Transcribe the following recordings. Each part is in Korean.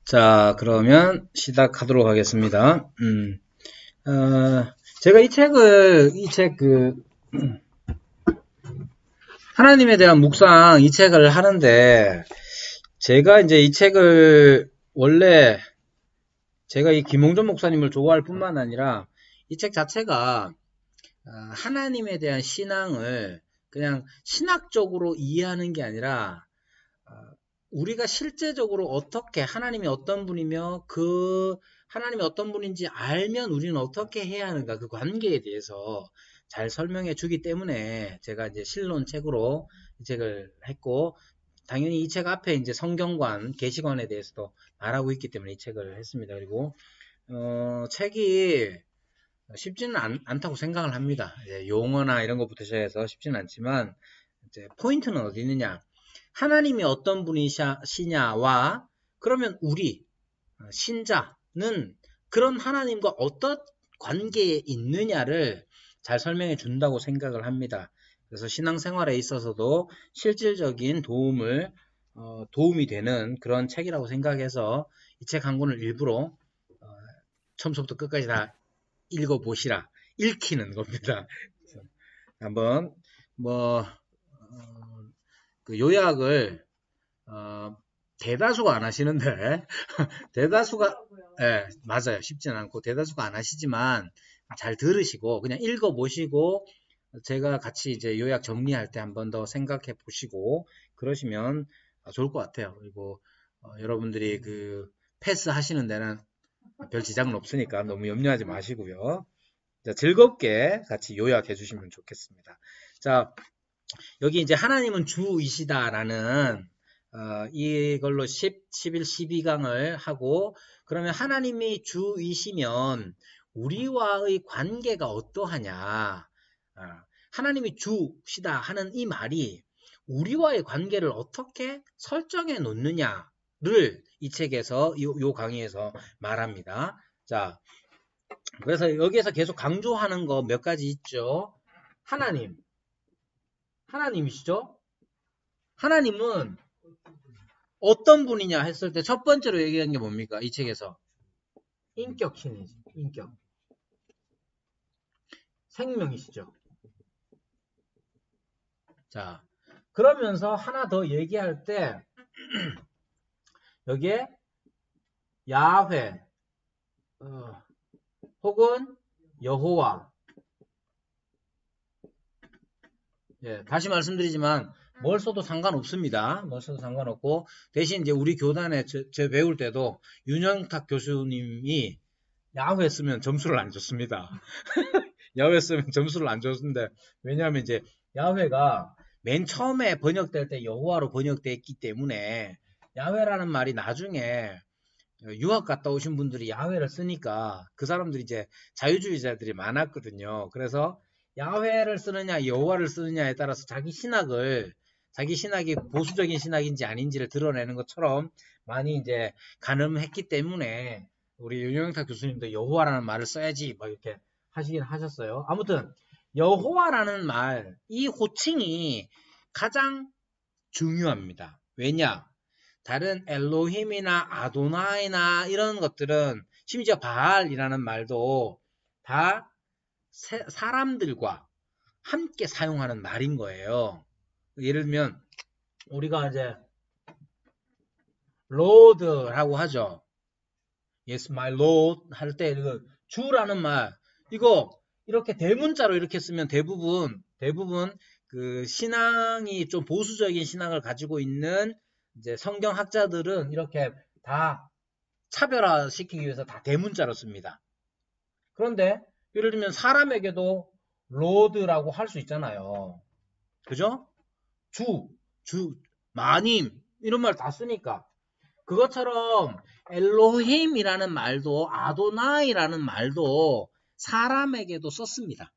자, 그러면 시작하도록 하겠습니다. 제가 이 하나님에 대한 묵상 이 책을 하는데, 제가 이제 이 책을 원래 제가 이 김홍전 목사님을 좋아할 뿐만 아니라 이 책 자체가 하나님에 대한 신앙을 그냥 신학적으로 이해하는 게 아니라 우리가 실제적으로 어떻게 하나님이 어떤 분이며 그 하나님이 어떤 분인지 알면 우리는 어떻게 해야 하는가 그 관계에 대해서 잘 설명해 주기 때문에 제가 이제 실론책으로 이 책을 했고, 당연히 이 책 앞에 이제 성경관, 계시관에 대해서도 말하고 있기 때문에 이 책을 했습니다. 그리고 책이 쉽지는 않다고 생각을 합니다. 용어나 이런 것부터 시작해서 쉽지는 않지만 이제 포인트는 어디 있느냐? 하나님이 어떤 분이시냐와 그러면 우리 신자는 그런 하나님과 어떤 관계에 있느냐를 잘 설명해 준다고 생각을 합니다. 그래서 신앙생활에 있어서도 실질적인 도움이 되는 그런 책이라고 생각해서 이 책 한 권을 일부러 처음부터 끝까지 다 읽어보시라, 읽히는 겁니다. 한번 그 요약을 대다수가 안 하시는데 대다수가 맞아요. 쉽지는 않고 대다수가 안 하시지만 잘 들으시고 그냥 읽어보시고 제가 같이 이제 요약 정리할 때 한 번 더 생각해 보시고 그러시면 좋을 것 같아요. 그리고 여러분들이 그 패스 하시는 데는 별 지장은 없으니까 너무 염려하지 마시고요. 자, 즐겁게 같이 요약해 주시면 좋겠습니다. 자, 여기 이제 하나님은 주이시다라는 이걸로 10, 11, 12강을 하고, 그러면 하나님이 주이시면 우리와의 관계가 어떠하냐? 하나님이 주시다 하는 이 말이 우리와의 관계를 어떻게 설정해 놓느냐를 이 책에서 요 강의에서 말합니다. 자, 그래서 여기에서 계속 강조하는 거 몇 가지 있죠. 하나님이시죠? 하나님은 어떤 분이냐 했을 때 첫 번째로 얘기한 게 뭡니까? 이 책에서 인격신이지. 인격. 생명이시죠. 자, 그러면서 하나 더 얘기할 때 여기에 야훼 혹은 여호와, 다시 말씀드리지만 뭘 써도 상관없습니다. 뭘 써도 상관없고, 대신 이제 우리 교단에 제 배울 때도 윤영탁 교수님이 야훼 쓰면 점수를 안 줬습니다. 야훼 쓰면 점수를 안 줬는데, 왜냐하면 이제 야훼가 맨 처음에 번역될 때 여호와로 번역됐기 때문에 야훼라는 말이 나중에 유학 갔다 오신 분들이 야훼를 쓰니까 그 사람들이 이제 자유주의자들이 많았거든요. 그래서 야훼를 쓰느냐 여호와를 쓰느냐에 따라서 자기 신학이 보수적인 신학인지 아닌지를 드러내는 것처럼 많이 이제 가늠했기 때문에 우리 윤영탁 교수님도 여호와라는 말을 써야지 막 이렇게 하시긴 하셨어요. 아무튼 여호와라는 말, 이 호칭이 가장 중요합니다. 왜냐? 다른 엘로힘이나 아도나이나 이런 것들은, 심지어 바알이라는 말도 다 사람들과 함께 사용하는 말인 거예요. 예를 들면 우리가 이제 Lord라고 하죠. Yes, my Lord 할 때 주라는 말, 이거 이렇게 대문자로 이렇게 쓰면 대부분 그 신앙이 좀 보수적인 신앙을 가지고 있는 이제 성경학자들은 이렇게 다 차별화시키기 위해서 다 대문자로 씁니다. 그런데 예를 들면 사람에게도 로드라고 할 수 있잖아요. 그죠? 마님 이런 말 다 쓰니까. 그것처럼 엘로힘이라는 말도 아도나이라는 말도 사람에게도 썼습니다.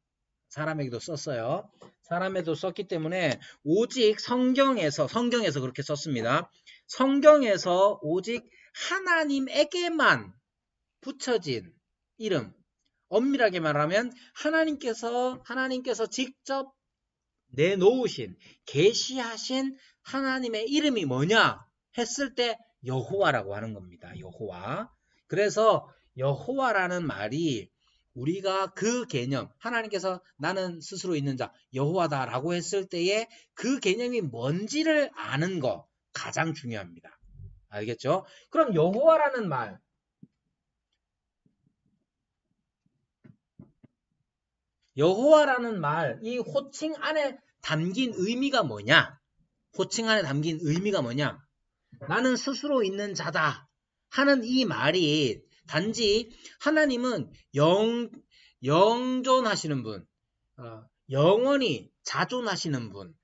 사람에게도 썼어요. 사람에도 썼기 때문에 오직 성경에서 그렇게 썼습니다. 성경에서 오직 하나님에게만 붙여진 이름, 엄밀하게 말하면 하나님께서 직접 내놓으신, 계시하신 하나님의 이름이 뭐냐 했을 때 여호와라고 하는 겁니다. 여호와. 그래서 여호와라는 말이 우리가 그 개념, 하나님께서 나는 스스로 있는 자, 여호와다라고 했을 때에 그 개념이 뭔지를 아는 거 가장 중요합니다. 알겠죠? 그럼 여호와라는 말, 여호와라는 말, 이 호칭 안에 담긴 의미가 뭐냐? 호칭 안에 담긴 의미가 뭐냐? 나는 스스로 있는 자다 하는 이 말이 단지 하나님은 영존하시는 분, 영원히 자존하시는 분,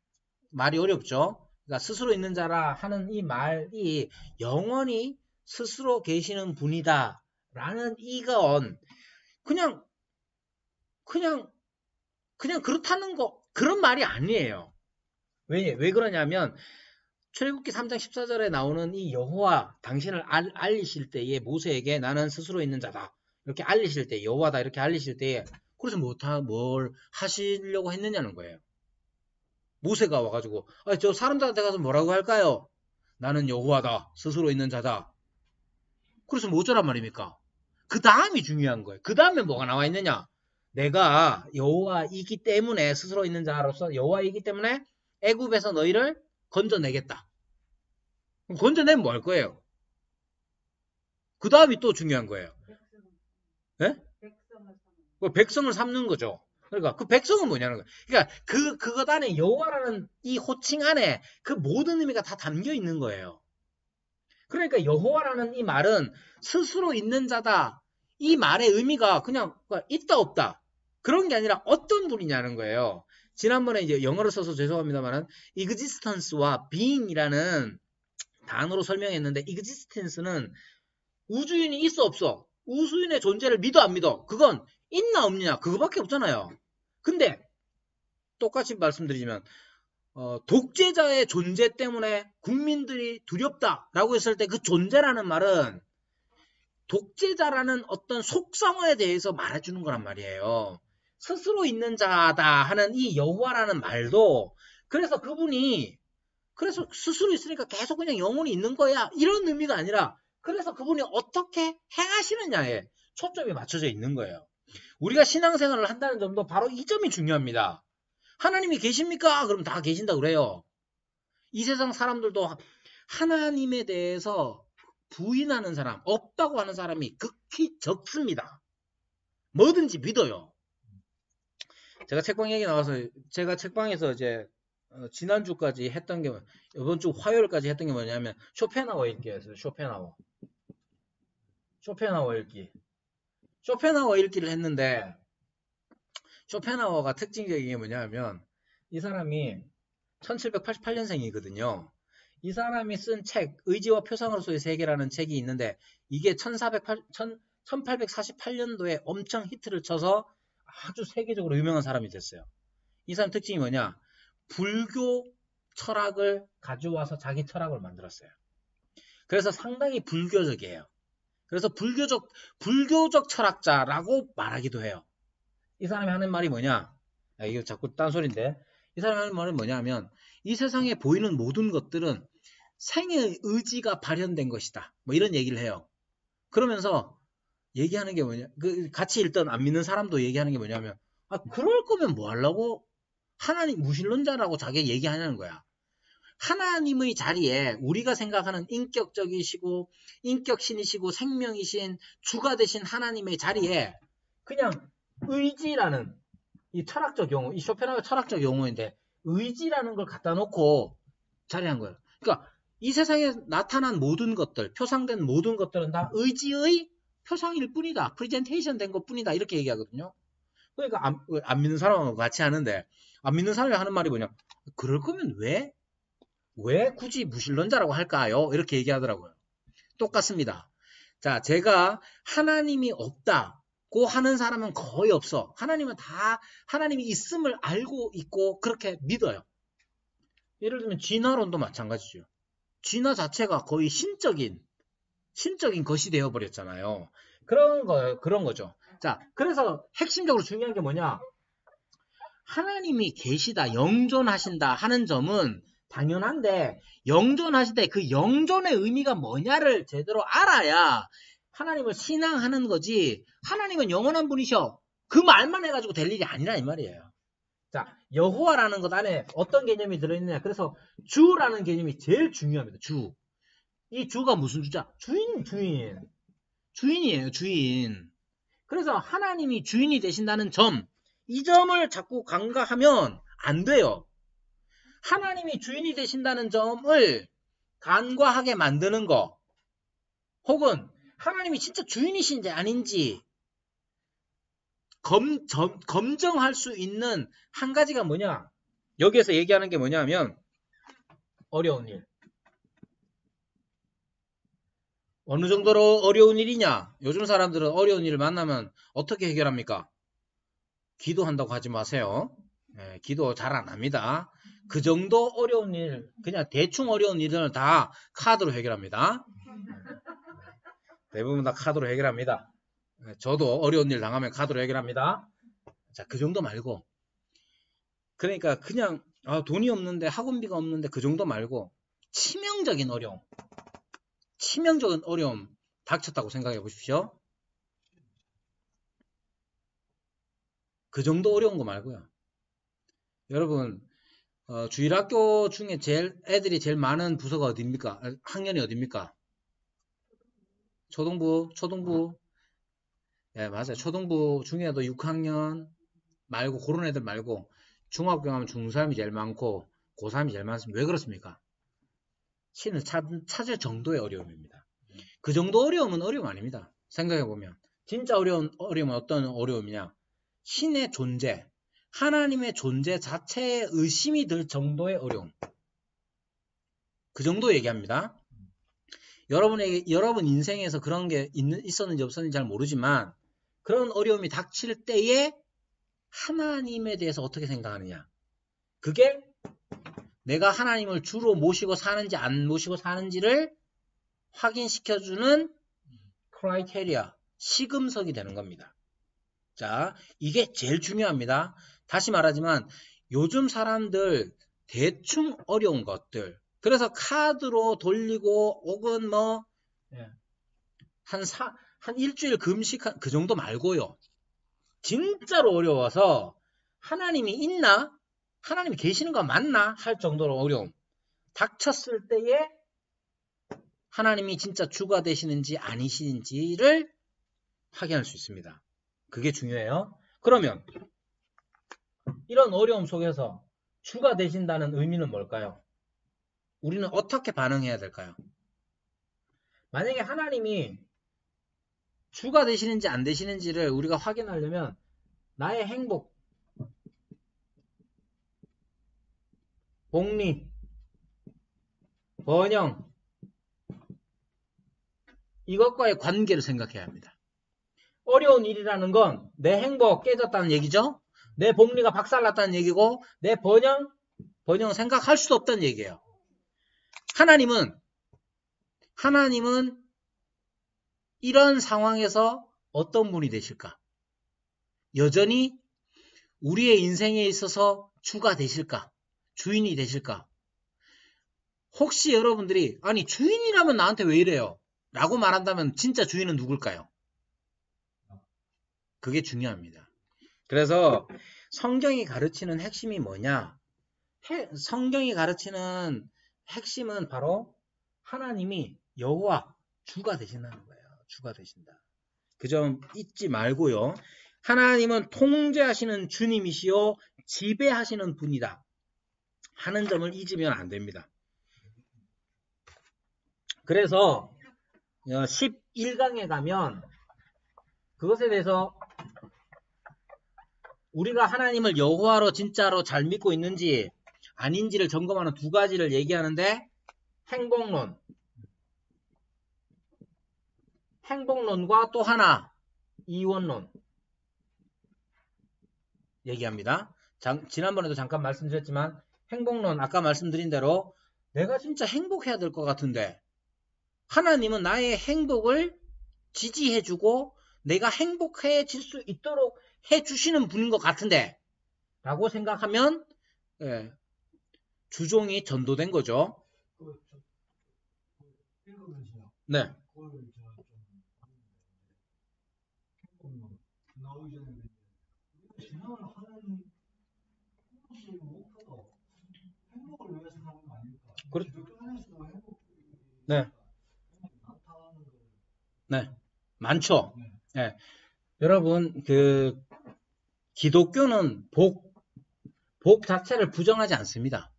말이 어렵죠? 그러니까 스스로 있는 자라 하는 이 말이 영원히 스스로 계시는 분이다 라는 이건 그냥 그렇다는 거, 그런 말이 아니에요. 왜 그러냐면 출애굽기 3장 14절에 나오는 이 여호와 당신을 알리실 때에 모세에게 나는 스스로 있는 자다 이렇게 알리실 때, 여호와다 이렇게 알리실 때에 그래서 뭘 하시려고 했느냐는 거예요. 모세가 와가지고 저 사람들한테 가서 뭐라고 할까요? 나는 여호와다, 스스로 있는 자다. 그래서 뭐 어쩌란 말입니까? 그 다음이 중요한 거예요. 그 다음에 뭐가 나와 있느냐? 내가 여호와이기 때문에, 스스로 있는 자로서 여호와이기 때문에 애굽에서 너희를 건져내겠다. 건져내면 뭐 할 거예요? 그 다음이 또 중요한 거예요. 예? 백성을 삼는 거죠. 그러니까 그 백성은 뭐냐는 거예요. 그러니까 그것 안에 여호와라는 이 호칭 안에 그 모든 의미가 다 담겨 있는 거예요. 그러니까 여호와라는 이 말은 스스로 있는 자다. 이 말의 의미가 그냥 있다 없다. 그런 게 아니라 어떤 분이냐는 거예요. 지난번에 이제 영어로 써서 죄송합니다만은 existence와 being이라는 단어로 설명했는데 existence는 우주인이 있어 없어. 우주인의 존재를 믿어 안 믿어. 그건 있나 없느냐 그거밖에 없잖아요. 근데 똑같이 말씀드리지만 독재자의 존재 때문에 국민들이 두렵다라고 했을 때 그 존재라는 말은 독재자라는 어떤 속성에 대해서 말해주는 거란 말이에요. 스스로 있는 자다 하는 이 여호와라는 말도 그래서 그분이 그래서 스스로 있으니까 계속 그냥 영원히 있는 거야 이런 의미가 아니라 그래서 그분이 어떻게 행하시느냐에 초점이 맞춰져 있는 거예요. 우리가 신앙생활을 한다는 점도 바로 이 점이 중요합니다. 하나님이 계십니까? 그럼 다 계신다 그래요. 이 세상 사람들도 하나님에 대해서 부인하는 사람, 없다고 하는 사람이 극히 적습니다. 뭐든지 믿어요. 제가 책방 얘기 나와서 제가 책방에서 이제 지난주까지 했던 게 이번 주 화요일까지 했던 게 뭐냐면 쇼펜하워 읽기였어요. 쇼펜하워 읽기. 쇼펜하워 읽기를 했는데 쇼펜하워가 특징적인 게 뭐냐면 이 사람이 1788년생이거든요. 이 사람이 쓴 책 의지와 표상으로서의 세계라는 책이 있는데 이게 1848년도에 엄청 히트를 쳐서 아주 세계적으로 유명한 사람이 됐어요. 이 사람 특징이 뭐냐? 불교 철학을 가져와서 자기 철학을 만들었어요. 그래서 상당히 불교적이에요. 그래서 불교적 철학자라고 말하기도 해요. 이 사람이 하는 말이 뭐냐? 이거 자꾸 딴소리인데 이 사람이 하는 말은 뭐냐면 이 세상에 보이는 모든 것들은 생의 의지가 발현된 것이다. 뭐 이런 얘기를 해요. 그러면서 얘기하는 게 뭐냐? 같이 읽던 안 믿는 사람도 얘기하는 게 뭐냐면 그럴 거면 뭐 하려고 하나님 무신론자라고 자기가 얘기하냐는 거야. 하나님의 자리에 우리가 생각하는 인격적이시고 인격신이시고 생명이신 주가 되신 하나님의 자리에 그냥 의지라는 이 철학적 용어, 이 쇼펜하우어 철학적 용어인데 의지라는 걸 갖다 놓고 자리한 거예요. 그러니까 이 세상에 나타난 모든 것들, 표상된 모든 것들은 다 의지의 표상일 뿐이다. 프레젠테이션 된 것 뿐이다. 이렇게 얘기하거든요. 그러니까 안 믿는 사람하고 같이 하는데 안 믿는 사람이 하는 말이 뭐냐? 그럴 거면 왜 굳이 무신론자라고 할까요? 이렇게 얘기하더라고요. 똑같습니다. 자, 제가 하나님이 없다고 하는 사람은 거의 없어. 하나님은 다 하나님이 있음을 알고 있고 그렇게 믿어요. 예를 들면 진화론도 마찬가지죠. 진화 자체가 거의 신적인 것이 되어버렸잖아요. 그런 거죠. 자, 그래서 핵심적으로 중요한 게 뭐냐? 하나님이 계시다, 영존하신다 하는 점은 당연한데 영존하실 때 그 영존의 의미가 뭐냐를 제대로 알아야 하나님을 신앙하는 거지. 하나님은 영원한 분이셔. 그 말만 해가지고 될 일이 아니라 이 말이에요. 자, 여호와라는 것 안에 어떤 개념이 들어있느냐. 그래서 주라는 개념이 제일 중요합니다. 주. 이 주가 무슨 주자? 주인. 주인이에요. 주인. 그래서 하나님이 주인이 되신다는 점, 이 점을 자꾸 간과하면 안 돼요. 하나님이 주인이 되신다는 점을 간과하게 만드는 거, 혹은 하나님이 진짜 주인이신지 아닌지 검증할 수 있는 한 가지가 뭐냐? 여기에서 얘기하는 게 뭐냐면 어려운 일. 어느 정도로 어려운 일이냐? 요즘 사람들은 어려운 일을 만나면 어떻게 해결합니까? 기도한다고 하지 마세요. 예, 기도 잘 안 합니다. 그 정도 어려운 일, 그냥 대충 어려운 일을 다 카드로 해결합니다. 대부분 다 카드로 해결합니다. 저도 어려운 일 당하면 카드로 해결합니다. 자, 그 정도 말고. 그러니까 그냥 돈이 없는데 학원비가 없는데 그 정도 말고 치명적인 어려움 닥쳤다고 생각해 보십시오. 그 정도 어려운 거 말고요. 여러분 주일학교 중에 애들이 제일 많은 부서가 어디입니까? 학년이 어디입니까? 초등부. 예, 맞아요. 초등부 중에도 6학년 말고 그런 애들 말고 중학교 가면 중3이 제일 많고 고3이 제일 많습니다. 왜 그렇습니까? 신을 찾을 정도의 어려움입니다. 그 정도 어려움은 어려움 아닙니다. 생각해보면 진짜 어려움은 어떤 어려움이냐? 신의 존재, 하나님의 존재 자체에 의심이 들 정도의 어려움. 그 정도 얘기합니다. 여러분 인생에서 그런 게 있었는지 없었는지 잘 모르지만 그런 어려움이 닥칠 때에 하나님에 대해서 어떻게 생각하느냐. 그게 내가 하나님을 주로 모시고 사는지 안 모시고 사는지를 확인시켜주는 크라이테리아, 시금석이 되는 겁니다. 자, 이게 제일 중요합니다. 다시 말하지만 요즘 사람들 대충 어려운 것들, 그래서 카드로 돌리고 혹은 뭐 한 일주일 금식한 그 정도 말고요. 진짜로 어려워서 하나님이 있나? 하나님이 계시는 거 맞나? 할 정도로 어려움. 닥쳤을 때에 하나님이 진짜 주가 되시는지 아니시는지를 확인할 수 있습니다. 그게 중요해요. 그러면 이런 어려움 속에서 주가 되신다는 의미는 뭘까요? 우리는 어떻게 반응해야 될까요? 만약에 하나님이 주가 되시는지 안 되시는지를 우리가 확인하려면 나의 행복, 복리, 번영 이것과의 관계를 생각해야 합니다. 어려운 일이라는 건 내 행복 깨졌다는 얘기죠. 내 복리가 박살났다는 얘기고 내 번영 생각할 수도 없다는 얘기예요. 하나님은 이런 상황에서 어떤 분이 되실까? 여전히 우리의 인생에 있어서 주가 되실까? 주인이 되실까? 혹시 여러분들이 아니 주인이라면 나한테 왜 이래요? 라고 말한다면 진짜 주인은 누굴까요? 그게 중요합니다. 그래서 성경이 가르치는 핵심이 뭐냐? 성경이 가르치는 핵심은 바로 하나님이 여호와 주가 되신다는 거예요. 주가 되신다. 그 점 잊지 말고요. 하나님은 통제하시는 주님이시요 지배하시는 분이다 하는 점을 잊으면 안 됩니다. 그래서 11강에 가면 그것에 대해서 우리가 하나님을 여호와로 진짜로 잘 믿고 있는지 아닌지를 점검하는 두 가지를 얘기하는데 행복론과 또 하나 이원론 얘기합니다. 지난번에도 잠깐 말씀드렸지만 행복론 아까 말씀드린 대로 내가 진짜 행복해야 될 것 같은데 하나님은 나의 행복을 지지해주고 내가 행복해질 수 있도록 해주시는 분인 것 같은데 라고 생각하면 주종이 전도된 거죠. 네. 네. 네. 많죠. 네. 여러분, 기독교는 복 자체를 부정하지 않습니다.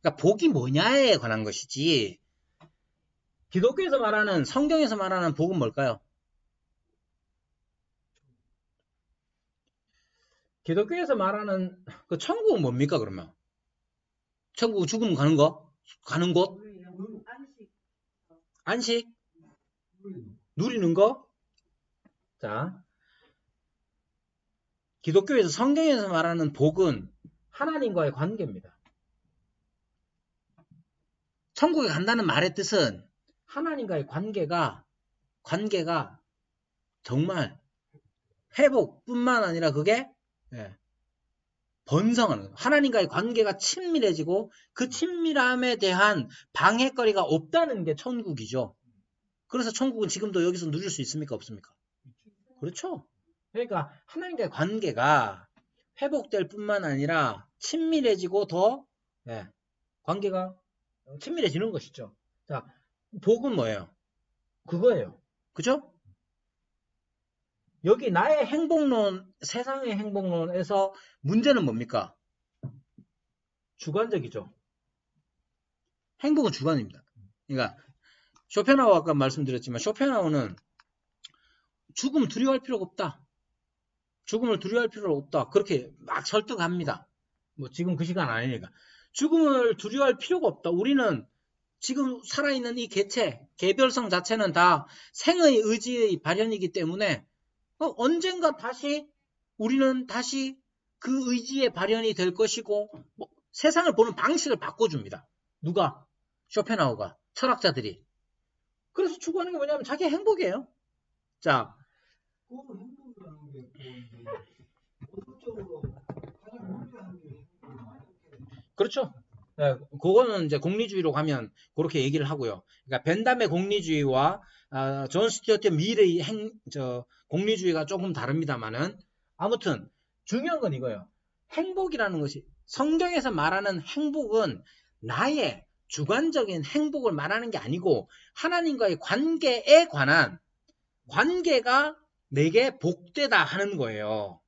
그러니까 복이 뭐냐에 관한 것이지, 기독교에서 말하는, 성경에서 말하는 복은 뭘까요? 기독교에서 말하는 그 천국은 뭡니까, 그러면? 천국 죽음 가는 거? 가는 곳? 안식? 누리는 거? 자, 기독교에서 성경에서 말하는 복은 하나님과의 관계입니다. 천국에 간다는 말의 뜻은 하나님과의 관계가 정말 회복뿐만 아니라 그게 번성하는 거예요. 하나님과의 관계가 친밀해지고 그 친밀함에 대한 방해거리가 없다는 게 천국이죠. 그래서 천국은 지금도 여기서 누릴 수 있습니까? 없습니까? 그렇죠. 그러니까 하나님과의 관계가 회복될 뿐만 아니라 친밀해지고 더 관계가 친밀해지는 것이죠. 자, 복은 뭐예요? 그거예요. 그죠? 여기 나의 행복론, 세상의 행복론에서 문제는 뭡니까? 주관적이죠. 행복은 주관입니다. 그러니까 쇼펜하우 아까 말씀드렸지만 쇼펜하우는 죽음을 두려워할 필요가 없다. 죽음을 두려워할 필요가 없다. 그렇게 막 설득합니다. 뭐 지금 그 시간 아니니까. 죽음을 두려워할 필요가 없다. 우리는 지금 살아있는 이 개별성 자체는 다 생의 의지의 발현이기 때문에 언젠가 우리는 다시 그 의지의 발현이 될 것이고 세상을 보는 방식을 바꿔줍니다. 누가? 쇼펜하우가, 철학자들이. 그래서 추구하는 게 뭐냐면 자기 행복이에요. 자, 그렇죠. 네, 그거는 이제 공리주의로 가면 그렇게 얘기를 하고요. 그러니까 벤담의 공리주의와 존 스튜어트 밀의 공리주의가 조금 다릅니다만은 아무튼 중요한 건 이거예요. 행복이라는 것이 성경에서 말하는 행복은 나의 주관적인 행복을 말하는 게 아니고 하나님과의 관계에 관한 관계가 내게 복되다 하는 거예요.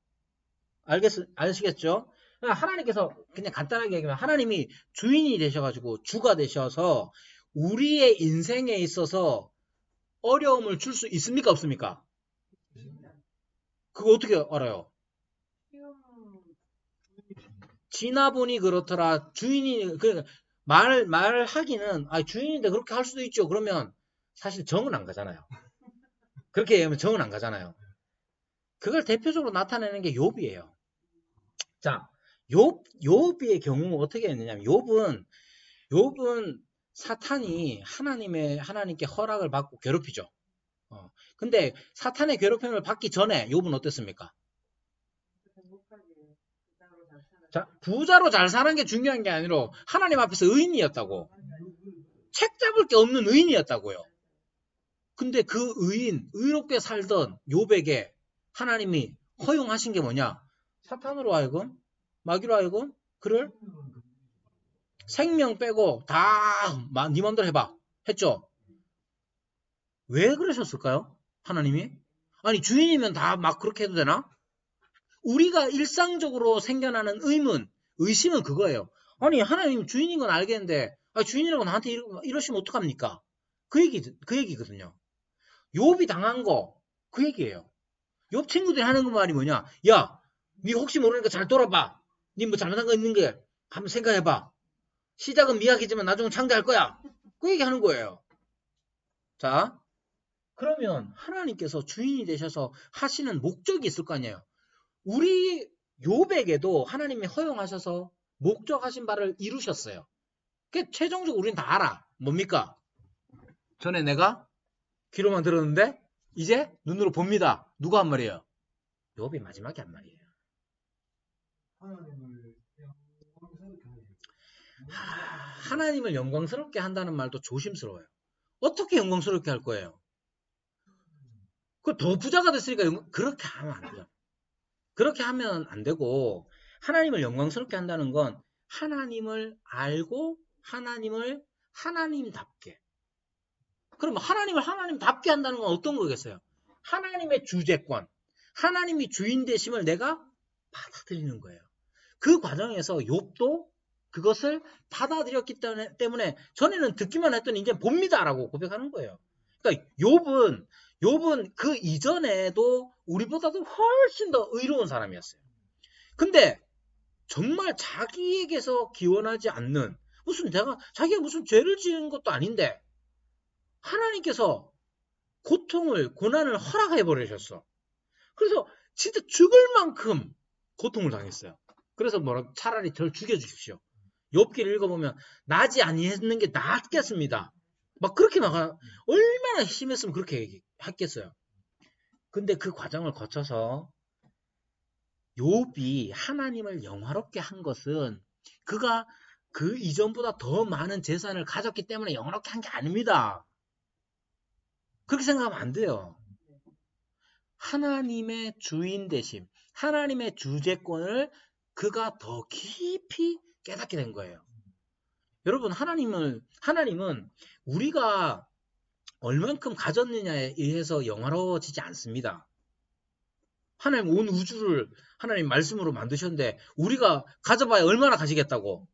아시겠죠? 하나님께서 그냥 간단하게 얘기하면 하나님이 주인이 되셔가지고 주가 되셔서 우리의 인생에 있어서 어려움을 줄 수 있습니까? 없습니까? 그거 어떻게 알아요? 지나보니 그렇더라. 주인이 말하기는 주인인데 그렇게 할 수도 있죠. 그러면 사실 정은 안 가잖아요. 그렇게 얘기하면 정은 안 가잖아요. 그걸 대표적으로 나타내는 게 욥이에요. 자, 욥의 경우 어떻게 했느냐면 욥은 사탄이 하나님께 허락을 받고 괴롭히죠. 근데 사탄의 괴롭힘을 받기 전에 욥은 어땠습니까? 자, 부자로 잘 사는 게 중요한 게 아니라 하나님 앞에서 의인이었다고. 책 잡을 게 없는 의인이었다고요. 근데 그 의롭게 살던 욥에게 하나님이 허용하신 게 뭐냐? 사탄으로 하여금, 마귀로 하여금 그를 생명 빼고 다 네 맘대로 해봐 했죠. 왜 그러셨을까요? 하나님이? 아니 주인이면 다 막 그렇게 해도 되나? 우리가 일상적으로 생겨나는 의심은 그거예요. 아니 하나님 주인인 건 알겠는데 주인이라고 나한테 이러시면 어떡합니까? 그 얘기거든요. 욥이 당한 거 그 얘기예요. 욥 친구들이 하는 그 말이 뭐냐? 야, 니 혹시 모르니까 잘 돌아봐. 니 뭐 잘못한 거 있는 게 한번 생각해봐. 시작은 미약이지만 나중은 창대할 거야. 그 얘기 하는 거예요. 자, 그러면 하나님께서 주인이 되셔서 하시는 목적이 있을 거 아니에요. 우리 욥에게도 하나님이 허용하셔서 목적하신 바를 이루셨어요. 그 최종적으로 우리는 다 알아. 뭡니까? 전에 내가 귀로만 들었는데 이제 눈으로 봅니다. 누가 한 말이에요? 욥이 마지막에 한 말이에요. 하나님을 영광스럽게 한다는 말도 조심스러워요. 어떻게 영광스럽게 할 거예요? 그 더 부자가 됐으니까 그렇게 하면 안 돼요. 그렇게 하면 안 되고 하나님을 영광스럽게 한다는 건 하나님을 알고 하나님을 하나님답게. 그러면 하나님을 하나님답게 한다는 건 어떤 거겠어요? 하나님의 주재권, 하나님이 주인 되심을 내가 받아들이는 거예요. 그 과정에서 욥도 그것을 받아들였기 때문에 전에는 듣기만 했더니 이제 봅니다라고 고백하는 거예요. 그러니까 욥은 그 이전에도 우리보다도 훨씬 더 의로운 사람이었어요. 근데 정말 자기에게서 기원하지 않는 자기가 무슨 죄를 지은 것도 아닌데 하나님께서 고난을 허락해 버리셨어. 그래서 진짜 죽을 만큼 고통을 당했어요. 그래서 차라리 저를 죽여주십시오. 욥기를 읽어보면 나지 아니했는 게 낫겠습니다. 막 그렇게 얼마나 심했으면 그렇게 했겠어요. 근데 그 과정을 거쳐서 욥이 하나님을 영화롭게 한 것은 그가 그 이전보다 더 많은 재산을 가졌기 때문에 영화롭게 한 게 아닙니다. 그렇게 생각하면 안 돼요. 하나님의 주인 되심, 하나님의 주재권을 그가 더 깊이 깨닫게 된 거예요. 여러분, 하나님은 우리가 얼만큼 가졌느냐에 의해서 영화로워지지 않습니다. 하나님 온 우주를 하나님 말씀으로 만드셨는데 우리가 가져봐야 얼마나 가지겠다고.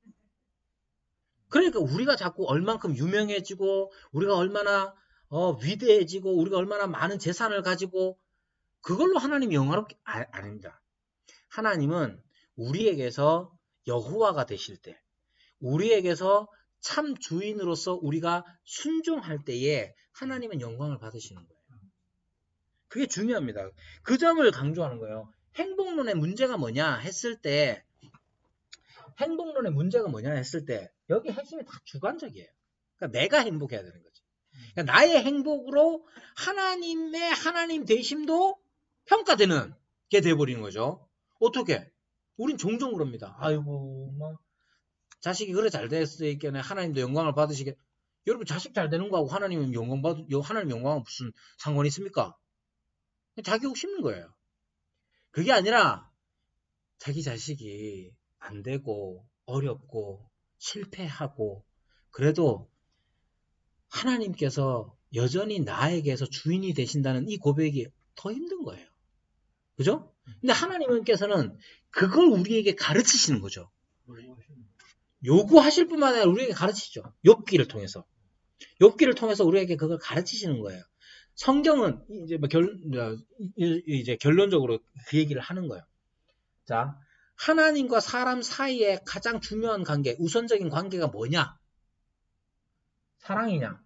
그러니까 우리가 자꾸 얼만큼 유명해지고 우리가 얼마나 위대해지고 우리가 얼마나 많은 재산을 가지고 그걸로 하나님이 영화롭게 아닙니다. 하나님은 우리에게서 여호와가 되실 때 우리에게서 참 주인으로서 우리가 순종할 때에 하나님은 영광을 받으시는 거예요. 그게 중요합니다. 그 점을 강조하는 거예요. 행복론의 문제가 뭐냐 했을 때 여기 핵심이 다 주관적이에요. 그러니까 내가 행복해야 되는 거지. 그러니까 나의 행복으로 하나님 되심도 평가되는 게 돼버리는 거죠. 어떻게? 우린 종종 그럽니다. 아이고 자식이 그래 잘 됐으니까 하나님도 영광을 받으시게. 여러분 자식 잘 되는 거하고 하나님 영광은 무슨 상관이 있습니까? 자기 욕심인 거예요. 그게 아니라 자기 자식이 안 되고 어렵고 실패하고 그래도 하나님께서 여전히 나에게서 주인이 되신다는 이 고백이 더 힘든 거예요. 그죠? 근데 하나님께서는 그걸 우리에게 가르치시는 거죠. 요구하실 뿐만 아니라 우리에게 가르치죠. 욥기를 통해서 우리에게 그걸 가르치시는 거예요. 성경은 이제 결론적으로 그 얘기를 하는 거예요. 자, 하나님과 사람 사이에 가장 중요한 관계, 우선적인 관계가 뭐냐? 사랑이냐?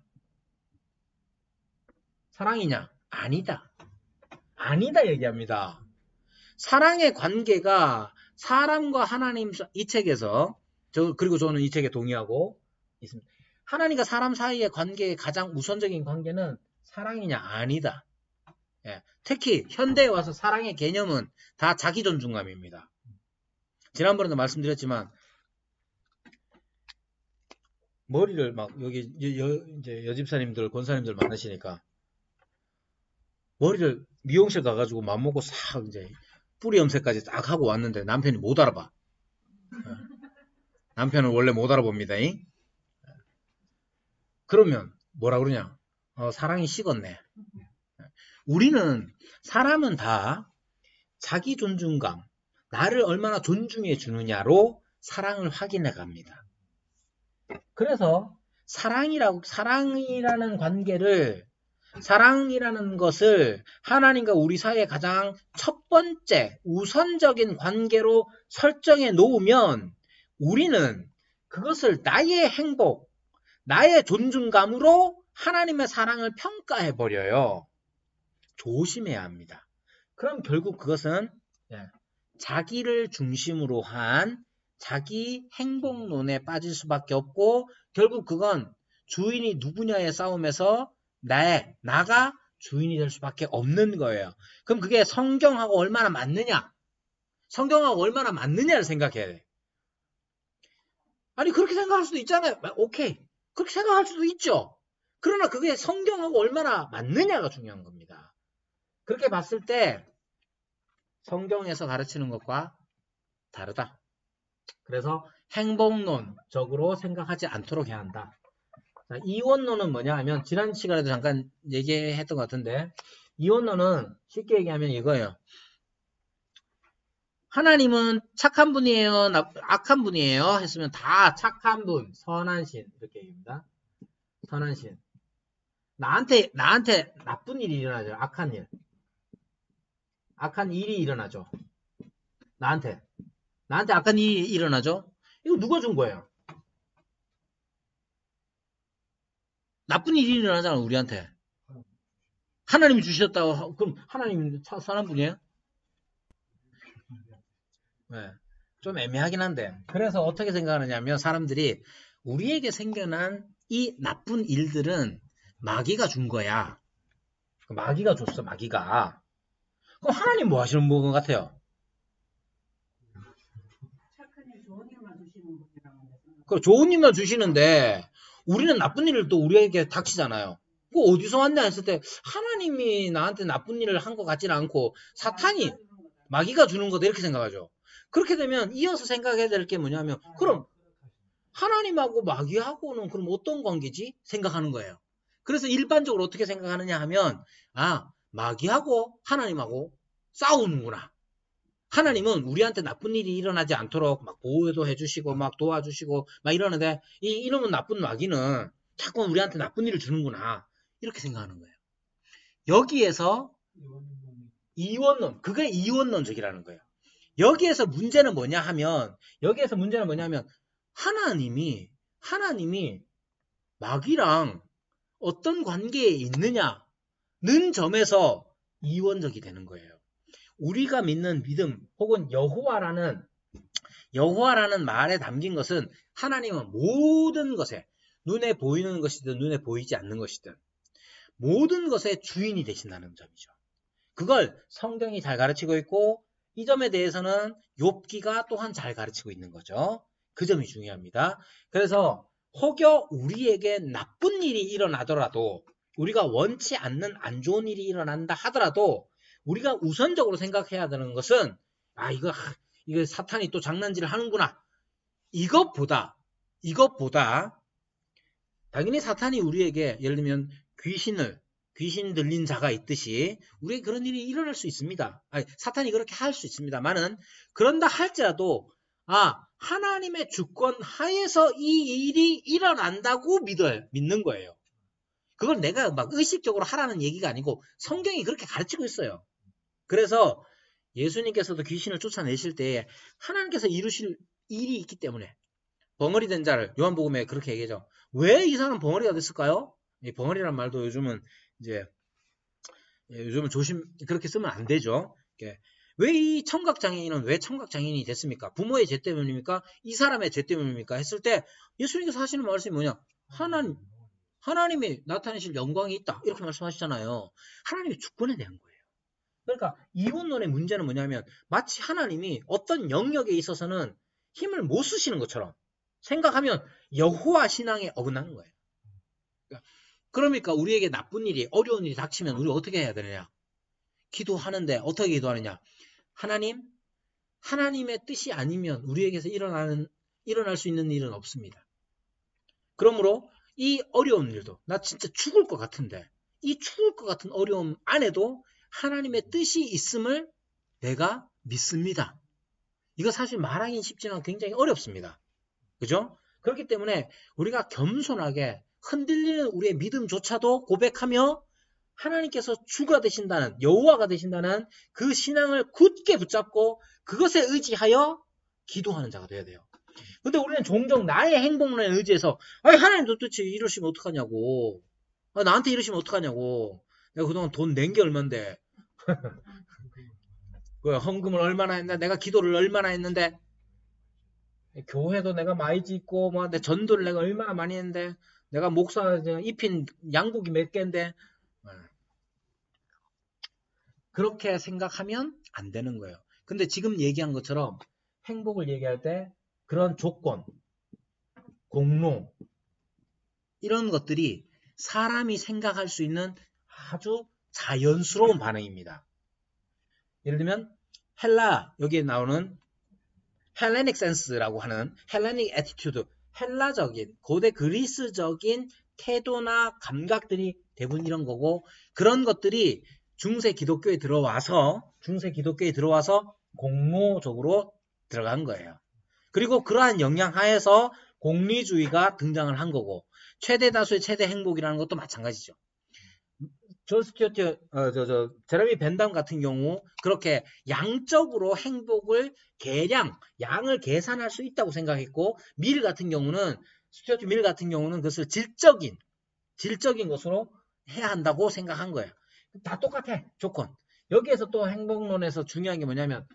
아니다 얘기합니다. 사랑의 관계가 사람과 하나님 이 책에서 그리고 저는 이 책에 동의하고 있습니다. 하나님과 사람 사이의 관계의 가장 우선적인 관계는 사랑이냐? 아니다. 예, 특히 현대에 와서 사랑의 개념은 다 자기 존중감입니다. 지난번에도 말씀드렸지만 머리를 여기 이제 여집사님들 권사님들 많으시니까 머리를 미용실 가가지고 맘먹고 싹 이제 뿌리 염색까지 딱 하고 왔는데 남편이 못 알아봐. 남편은 원래 못 알아봅니다. 그러면 뭐라 그러냐? 사랑이 식었네. 사람은 다 자기 존중감, 나를 얼마나 존중해 주느냐로 사랑을 확인해 갑니다. 그래서 사랑이라는 것을 하나님과 우리 사이의 가장 첫 번째 우선적인 관계로 설정해 놓으면 우리는 그것을 나의 행복, 나의 존중감으로 하나님의 사랑을 평가해 버려요. 조심해야 합니다. 그럼 결국 그것은 자기를 중심으로 한 자기 행복론에 빠질 수밖에 없고 결국 그건 주인이 누구냐의 싸움에서 나가 주인이 될 수밖에 없는 거예요. 그럼 그게 성경하고 얼마나 맞느냐를 생각해야 돼. 아니 그렇게 생각할 수도 있잖아요. 오케이. 그렇게 생각할 수도 있죠. 그러나 그게 성경하고 얼마나 맞느냐가 중요한 겁니다. 그렇게 봤을 때 성경에서 가르치는 것과 다르다. 그래서 행복론적으로 생각하지 않도록 해야 한다. 자, 이원론은 뭐냐 하면 지난 시간에도 잠깐 얘기했던 것 같은데 이원론은 쉽게 얘기하면 이거예요. 하나님은 착한 분이에요? 악한 분이에요? 했으면 다 착한 분, 선한 신 이렇게 얘기합니다. 선한 신. 나한테 나쁜 일이 일어나죠. 악한 일. 악한 일이 일어나죠. 나한테 악한 일이 일어나죠. 이거 누가 준 거예요? 나쁜 일이 일어나잖아 우리한테. 하나님이 주셨다고. 그럼 하나님 선한 분이에요? 네. 좀 애매하긴 한데. 그래서 어떻게 생각하느냐면 사람들이 우리에게 생겨난 이 나쁜 일들은 마귀가 준 거야. 마귀가 줬어, 마귀가. 그럼 하나님 뭐 하시는 분 같아요? 그 좋은 일만 주시는데 우리는 나쁜 일을 또 우리에게 닥치잖아요. 그 어디서 왔냐 했을 때 하나님이 나한테 나쁜 일을 한 것 같지는 않고 사탄이 마귀가 주는 거다 이렇게 생각하죠. 그렇게 되면 이어서 생각해야 될 게 뭐냐면 그럼 하나님하고 마귀하고는 그럼 어떤 관계지? 생각하는 거예요. 그래서 일반적으로 어떻게 생각하느냐 하면 마귀하고 하나님하고 싸우는구나. 하나님은 우리한테 나쁜 일이 일어나지 않도록 막 보호도 해주시고 막 도와주시고 막 이러는데 이놈은 나쁜 마귀는 자꾸 우리한테 나쁜 일을 주는구나. 이렇게 생각하는 거예요. 여기에서 이원론, 그게 이원론적이라는 거예요. 여기에서 문제는 뭐냐면 하나님이 마귀랑 어떤 관계에 있느냐는 점에서 이원적이 되는 거예요. 우리가 믿는 믿음 혹은 여호와라는 말에 담긴 것은 하나님은 모든 것에 눈에 보이는 것이든 눈에 보이지 않는 것이든 모든 것의 주인이 되신다는 점이죠. 그걸 성경이 잘 가르치고 있고 이 점에 대해서는 욥기가 또한 잘 가르치고 있는 거죠. 그 점이 중요합니다. 그래서 혹여 우리에게 나쁜 일이 일어나더라도 우리가 원치 않는 안 좋은 일이 일어난다 하더라도 우리가 우선적으로 생각해야 되는 것은 이거 사탄이 또 장난질을 하는구나. 이것보다 당연히 사탄이 우리에게 예를 들면 귀신 들린 자가 있듯이 우리에게 그런 일이 일어날 수 있습니다. 사탄이 그렇게 할 수 있습니다만은 그런다 할지라도 하나님의 주권 하에서 이 일이 일어난다고 믿는 거예요. 그걸 내가 막 의식적으로 하라는 얘기가 아니고 성경이 그렇게 가르치고 있어요. 그래서 예수님께서도 귀신을 쫓아내실 때 하나님께서 이루실 일이 있기 때문에 벙어리 된 자를 요한복음에 그렇게 얘기하죠. 왜 이 사람 벙어리가 됐을까요? 이 벙어리란 말도 요즘은 그렇게 쓰면 안 되죠. 왜 이 청각장애인은 왜 청각장애인이 됐습니까? 부모의 죄 때문입니까? 이 사람의 죄 때문입니까? 했을 때 예수님께서 하시는 말씀이 뭐냐? 하나님이 나타내실 영광이 있다. 이렇게 말씀하시잖아요. 하나님의 주권에 대한 거예요. 그러니까 이원론의 문제는 뭐냐면 마치 하나님이 어떤 영역에 있어서는 힘을 못 쓰시는 것처럼 생각하면 여호와 신앙에 어긋나는 거예요. 그러니까 우리에게 나쁜 일이 어려운 일이 닥치면 우리 어떻게 해야 되느냐? 기도하는데 어떻게 기도하느냐? 하나님의 뜻이 아니면 우리에게서 일어날 수 있는 일은 없습니다. 그러므로 이 어려운 일도 나 진짜 죽을 것 같은데 이 죽을 것 같은 어려움 안에도 하나님의 뜻이 있음을 내가 믿습니다. 이거 사실 말하기는 쉽지만 굉장히 어렵습니다. 그죠? 그렇기 때문에 우리가 겸손하게 흔들리는 우리의 믿음조차도 고백하며 하나님께서 주가 되신다는 여호와가 되신다는 그 신앙을 굳게 붙잡고 그것에 의지하여 기도하는 자가 돼야 돼요. 근데 우리는 종종 나의 행복론에 의지해서 하나님 도대체 이러시면 어떡하냐고 나한테 이러시면 어떡하냐고 내가 그동안 돈 낸 게 얼만데 헌금을 얼마나 했나 내가 기도를 얼마나 했는데 교회도 내가 많이 짓고 내 전도를 내가 얼마나 많이 했는데 내가 목사 입힌 양복이 몇 개인데 그렇게 생각하면 안 되는 거예요. 근데 지금 얘기한 것처럼 행복을 얘기할 때 그런 조건 공로 이런 것들이 사람이 생각할 수 있는 아주 자연스러운 반응입니다. 예를 들면 헬라 여기에 나오는 헬레닉 센스라고 하는 헬레닉 애티튜드 헬라적인 고대 그리스적인 태도나 감각들이 대부분 이런 거고 그런 것들이 중세 기독교에 들어와서 공로적으로 들어간 거예요. 그리고 그러한 영향 하에서 공리주의가 등장을 한 거고 최대 다수의 최대 행복이라는 것도 마찬가지죠. 존 스튜어트, 제레미 벤담 같은 경우 그렇게 양적으로 행복을 양을 계산할 수 있다고 생각했고 스튜어트 밀 같은 경우는 그것을 질적인 것으로 해야 한다고 생각한 거예요. 다 똑같아 조건. 여기에서 또 행복론에서 중요한 게 뭐냐면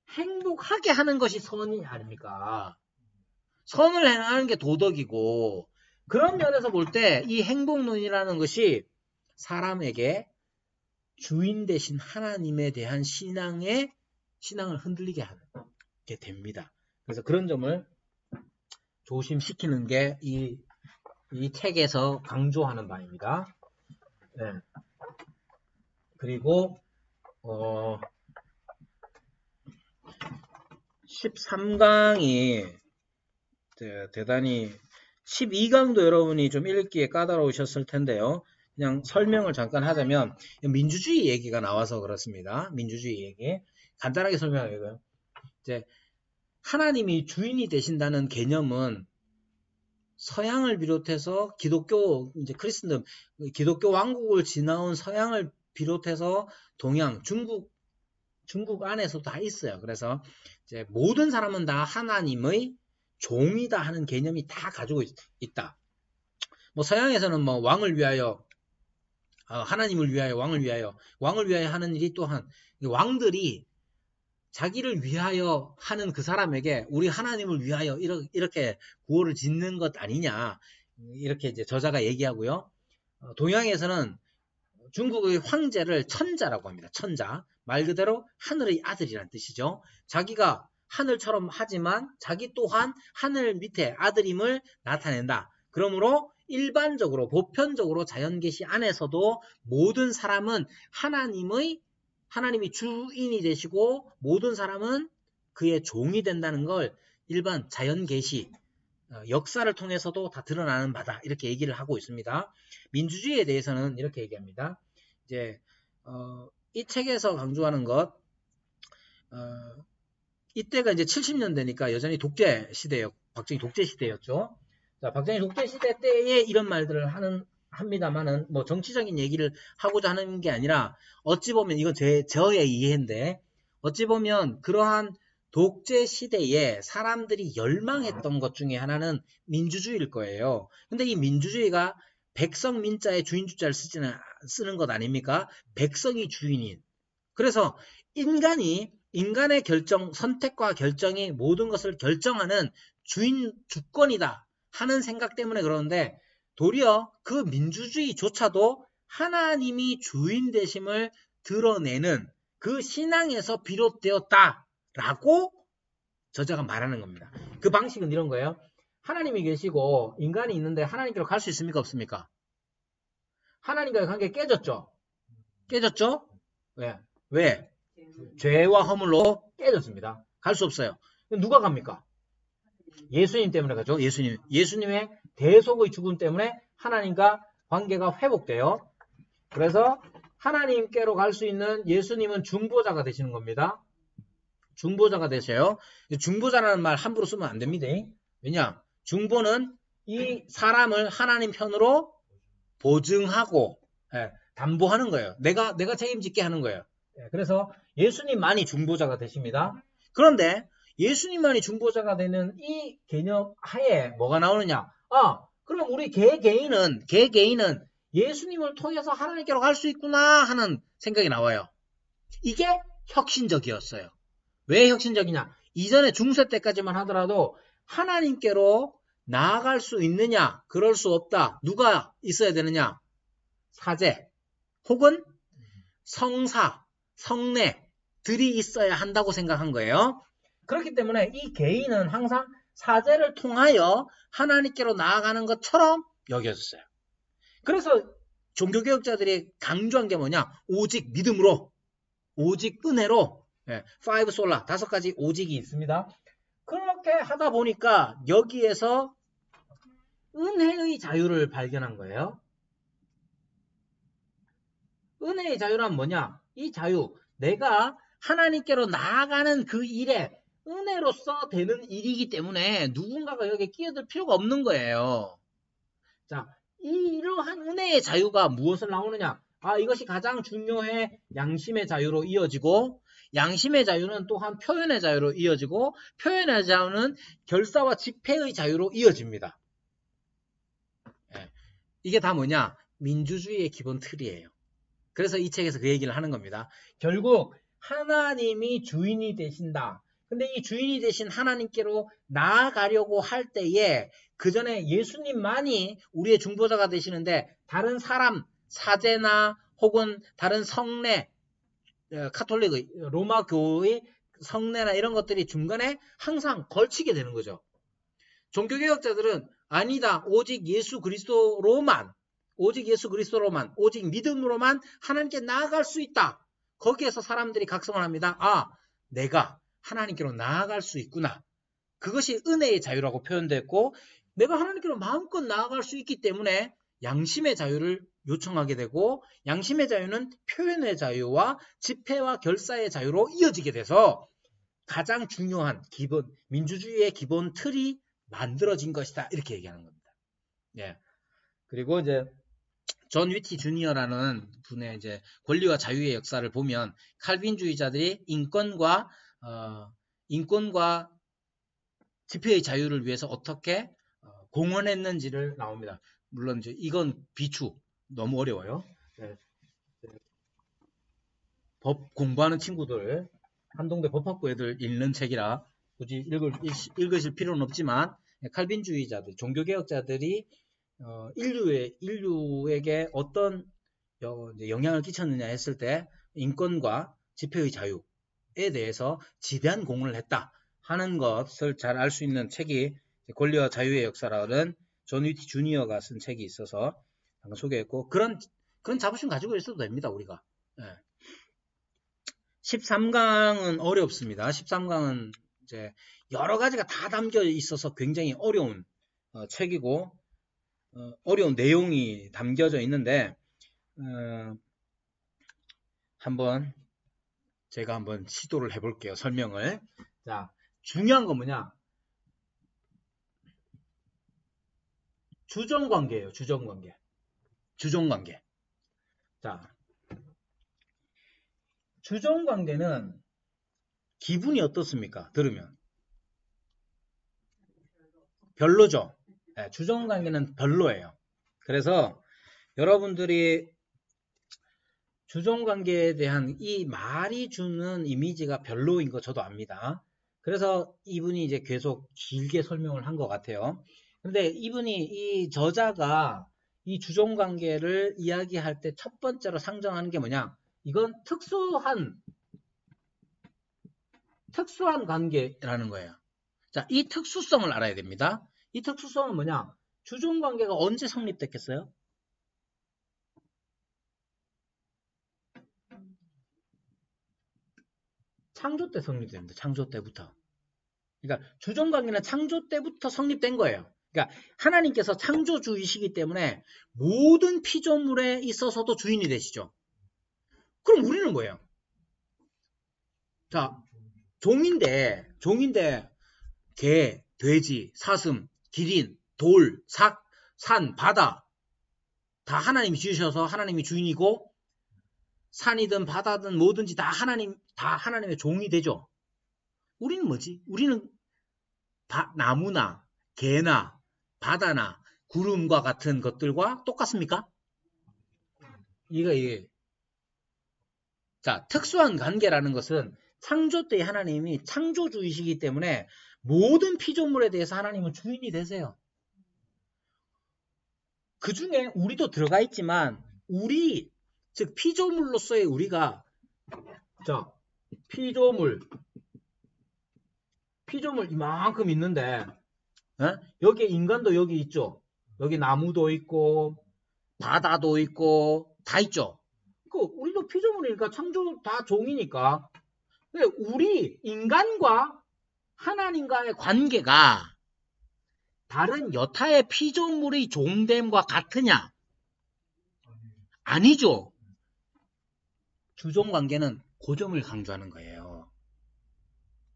행복하게 하는 것이 선이 아닙니까? 선을 행하는 게 도덕이고 그런 면에서 볼 때 이 행복론이라는 것이 사람에게 주인 되신 하나님에 대한 신앙을 흔들리게 하게 됩니다. 그래서 그런 점을 조심시키는 게 이 책에서 강조하는 바입니다. 네. 그리고 13강이 대단히 12강도 여러분이 좀 읽기에 까다로우셨을 텐데요. 그냥 설명을 잠깐 하자면 민주주의 얘기가 나와서 그렇습니다. 민주주의 얘기 간단하게 설명해요. 이제 하나님이 주인이 되신다는 개념은 서양을 비롯해서 기독교 이제 크리스천들 기독교 왕국을 지나온 서양을 비롯해서 동양 중국 안에서도 다 있어요. 그래서 이제 모든 사람은 다 하나님의 종이다 하는 개념이 다 가지고 있다. 뭐 서양에서는 뭐 왕을 위하여 하나님을 위하여 왕을 위하여 하는 일이 또한 왕들이 자기를 위하여 하는 그 사람에게 우리 하나님을 위하여 이렇게 구호를 짓는 것 아니냐 이렇게 이제 저자가 얘기하고요. 동양에서는 중국의 황제를 천자라고 합니다. 천자 말 그대로 하늘의 아들이란 뜻이죠. 자기가 하늘처럼 하지만 자기 또한 하늘 밑에 아들임을 나타낸다. 그러므로 일반적으로 보편적으로 자연계시 안에서도 모든 사람은 하나님이 주인이 되시고 모든 사람은 그의 종이 된다는 걸 일반 자연계시 역사를 통해서도 다 드러나는 바다 이렇게 얘기를 하고 있습니다. 민주주의에 대해서는 이렇게 얘기합니다. 이제 이 책에서 강조하는 것 이때가 이제 70년대니까 여전히 독재 시대였고 박정희 독재 시대였죠. 자, 박정희 독재 시대 때에 이런 말들을 합니다만은 뭐 정치적인 얘기를 하고자 하는 게 아니라 어찌 보면 이건 저의 이해인데 어찌 보면 그러한 독재 시대에 사람들이 열망했던 것 중에 하나는 민주주의일 거예요. 근데 이 민주주의가 백성 민자의 주인주자를 쓰는 것 아닙니까? 백성이 주인인. 그래서 인간의 선택과 결정이 모든 것을 결정하는 주권이다 하는 생각 때문에 그러는데 도리어 그 민주주의조차도 하나님이 주인 되심을 드러내는 그 신앙에서 비롯되었다라고 저자가 말하는 겁니다. 그 방식은 이런 거예요. 하나님이 계시고 인간이 있는데 하나님께로 갈 수 있습니까? 없습니까? 하나님과의 관계 깨졌죠? 깨졌죠? 왜? 죄와 허물로 깨졌습니다. 갈 수 없어요. 누가 갑니까? 예수님 때문에 가죠. 예수님의 대속의 죽음 때문에 하나님과 관계가 회복돼요. 그래서 하나님께로 갈 수 있는 예수님은 중보자가 되시는 겁니다. 중보자가 되셔요. 중보자라는 말 함부로 쓰면 안 됩니다. 왜냐? 중보는 이 사람을 하나님 편으로 보증하고 담보하는 거예요. 내가 책임지게 하는 거예요. 그래서 예수님만이 중보자가 되십니다. 그런데 예수님만이 중보자가 되는 이 개념 하에 뭐가 나오느냐? 그럼 우리 개개인은 예수님을 통해서 하나님께로 갈 수 있구나 하는 생각이 나와요. 이게 혁신적이었어요. 왜 혁신적이냐? 이전에 중세 때까지만 하더라도 하나님께로 나아갈 수 있느냐? 그럴 수 없다. 누가 있어야 되느냐? 사제 혹은 성사, 성례들이 있어야 한다고 생각한 거예요. 그렇기 때문에 이 개인은 항상 사제를 통하여 하나님께로 나아가는 것처럼 여겨졌어요. 그래서 종교개혁자들이 강조한 게 뭐냐? 오직 믿음으로, 오직 은혜로, five sola, 5가지 오직이 있습니다. 그렇게 하다 보니까 여기에서 은혜의 자유를 발견한 거예요. 은혜의 자유란 뭐냐? 이 자유, 내가 하나님께로 나아가는 그 일에 은혜로서 되는 일이기 때문에 누군가가 여기에 끼어들 필요가 없는 거예요. 자, 이러한 은혜의 자유가 무엇을 나오느냐? 이것이 가장 중요해. 양심의 자유로 이어지고, 양심의 자유는 또한 표현의 자유로 이어지고, 표현의 자유는 결사와 집회의 자유로 이어집니다. 이게 다 뭐냐? 민주주의의 기본 틀이에요. 그래서 이 책에서 그 얘기를 하는 겁니다. 결국 하나님이 주인이 되신다. 근데 이 주인이 되신 하나님께로 나아가려고 할 때에 그 전에 예수님만이 우리의 중보자가 되시는데 다른 사람, 사제나 혹은 다른 성례, 카톨릭의 로마 교의 성례나 이런 것들이 중간에 항상 걸치게 되는 거죠. 종교개혁자들은 아니다. 오직 예수 그리스도로만, 오직 믿음으로만 하나님께 나아갈 수 있다. 거기에서 사람들이 각성을 합니다. 내가 하나님께로 나아갈 수 있구나. 그것이 은혜의 자유라고 표현됐고, 내가 하나님께로 마음껏 나아갈 수 있기 때문에 양심의 자유를 요청하게 되고, 양심의 자유는 표현의 자유와 집회와 결사의 자유로 이어지게 돼서 가장 중요한 기본, 민주주의의 기본 틀이 만들어진 것이다. 이렇게 얘기하는 겁니다. 예. 그리고 이제 존 위티 주니어라는 분의 이제 권리와 자유의 역사를 보면 칼빈주의자들이 인권과 집회의 자유를 위해서 어떻게 공헌했는지를 나옵니다. 물론 이제 이건 비추 너무 어려워요. 네. 법 공부하는 친구들, 한동대 법학부 애들 읽는 책이라 굳이 읽으실 필요는 없지만 칼빈주의자들, 종교개혁자들이 인류에게 어떤 영향을 끼쳤느냐 했을 때 인권과 집회의 자유에 대해서 지대한 공헌을 했다 하는 것을 잘 알 수 있는 책이 권리와 자유의 역사라는 존 위티 주니어가 쓴 책이 있어서 방금 소개했고, 그런 자부심 가지고 있어도 됩니다. 우리가. 13강은 어렵습니다. 13강은 이제 여러 가지가 다 담겨 있어서 굉장히 어려운 책이고 어려운 내용이 담겨져 있는데 제가 한번 시도를 해볼게요. 설명을. 자, 중요한 건 뭐냐? 주종관계예요. 주종관계. 자, 주종관계는 기분이 어떻습니까? 들으면 별로죠. 네, 주종관계는 별로예요. 그래서 여러분들이 주종관계에 대한 이 말이 주는 이미지가 별로인 거 저도 압니다. 그래서 이분이 이제 계속 길게 설명을 한 것 같아요. 근데 이 저자가 이 주종관계를 이야기할 때 첫 번째로 상정하는 게 뭐냐? 이건 특수한 관계라는 거예요. 자, 이 특수성을 알아야 됩니다. 이 특수성은 뭐냐? 주종관계가 언제 성립됐겠어요? 창조 때 성립됩니다. 창조 때부터. 그러니까 주종관계는 창조 때부터 성립된 거예요. 그러니까 하나님께서 창조주이시기 때문에 모든 피조물에 있어서도 주인이 되시죠. 그럼 우리는 뭐예요? 자, 종인데 개, 돼지, 사슴, 기린, 돌, 삭, 산, 바다 다 하나님이 지으셔서 하나님이 주인이고, 산이든 바다든 뭐든지 다 하나님의 종이 되죠. 우리는 뭐지? 우리는 나무나 개나 바다나 구름과 같은 것들과 똑같습니까? 이게 자, 특수한 관계라는 것은 창조 때 하나님이 창조주이시기 때문에 모든 피조물에 대해서 하나님은 주인이 되세요. 그 중에 우리도 들어가 있지만 즉 피조물로서의 우리가 피조물 이만큼 있는데 여기 인간도 여기 있죠. 여기 나무도 있고 바다도 있고 다 있죠. 우리도 피조물이니까 창조 다 종이니까. 우리 인간과 하나님과의 관계가 다른 여타의 피조물의 종됨과 같으냐? 아니죠. 주종관계는 그 점을 강조하는 거예요.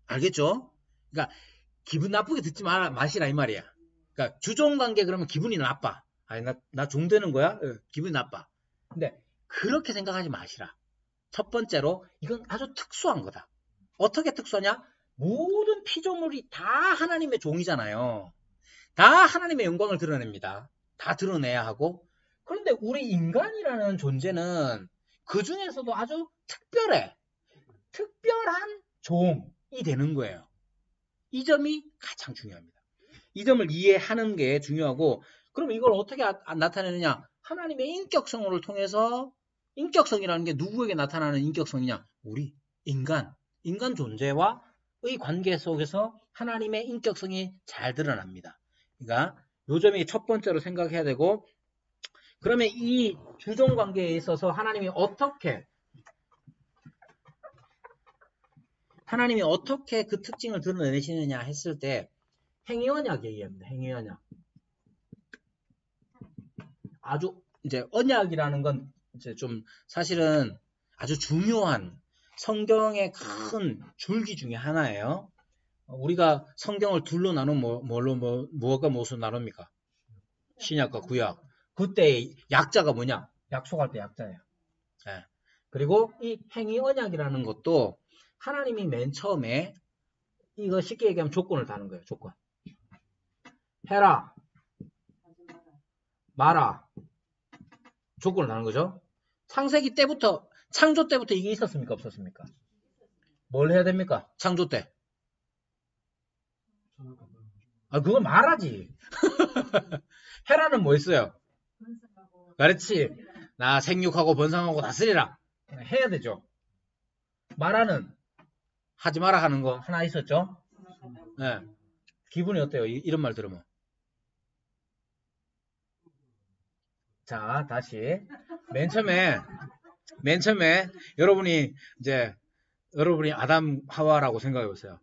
알겠죠? 그러니까 기분 나쁘게 듣지 마시라 이 말이야. 그러니까 주종관계 그러면 기분이 나빠. 아니 나 종되는 거야? 기분이 나빠. 근데 그렇게 생각하지 마시라. 첫 번째로 이건 아주 특수한 거다. 어떻게 특수하냐? 모든 피조물이 다 하나님의 종이잖아요. 다 하나님의 영광을 드러냅니다. 다 드러내야 하고. 그런데 우리 인간이라는 존재는 그 중에서도 아주 특별한 종이 되는 거예요. 이 점이 가장 중요합니다. 이 점을 이해하는 게 중요하고, 그럼 이걸 어떻게 나타내느냐? 하나님의 인격성을 통해서, 인격성이라는 게 누구에게 나타나는 인격성이냐? 우리 인간 존재와의 관계 속에서 하나님의 인격성이 잘 드러납니다. 그러니까 요 점이 첫 번째로 생각해야 되고, 그러면 이 주종관계에 있어서 하나님이 어떻게 그 특징을 드러내시느냐 했을 때 행위언약 얘기합니다. 행위언약. 아주 이제 언약이라는 건 이제 좀 사실은 아주 중요한 성경의 큰 줄기 중에 하나예요. 우리가 성경을 둘로 나누면 무엇과 무엇으로 나눕니까? 신약과 구약. 그때 약자가 뭐냐? 약속할 때 약자예요. 네. 그리고 이 행위 언약이라는 것도 하나님이 맨 처음에 이거 쉽게 얘기하면 조건을 다는 거예요. 조건. 해라. 마라. 조건을 다는 거죠. 창세기 때부터, 창조 때부터 이게 있었습니까? 없었습니까? 뭘 해야 됩니까? 창조 때. 그건 말하지. 해라는 뭐 있어요? 그렇지. 나 생육하고 번성하고 다스리라. 해야 되죠. 말하는 하지 마라 하는 거 하나 있었죠. 네. 기분이 어때요? 이런 말 들으면. 자, 다시. 맨 처음에 여러분이 아담 하와라고 생각해 보세요.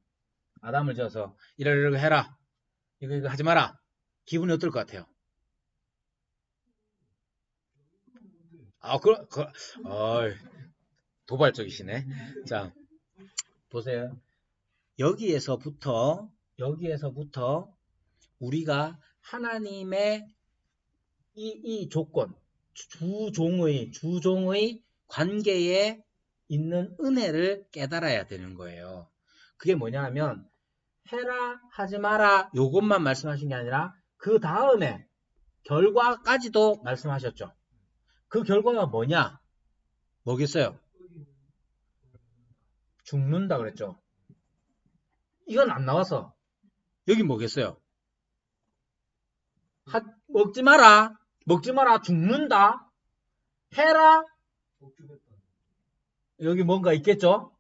아담을 지어서 이러이러 해라. 이거 하지 마라. 기분이 어떨 것 같아요? 도발적이시네. 자, 보세요. 여기에서부터 우리가 하나님의 이 조건, 주종의 관계에 있는 은혜를 깨달아야 되는 거예요. 그게 뭐냐 하면 해라 하지 마라 요것만 말씀하신 게 아니라 그 다음에 결과까지도 말씀하셨죠. 그 결과가 뭐겠어요? 죽는다 그랬죠. 이건 안 나와서 여기 뭐겠어요? 먹지 마라 죽는다. 해라 여기 뭔가 있겠죠?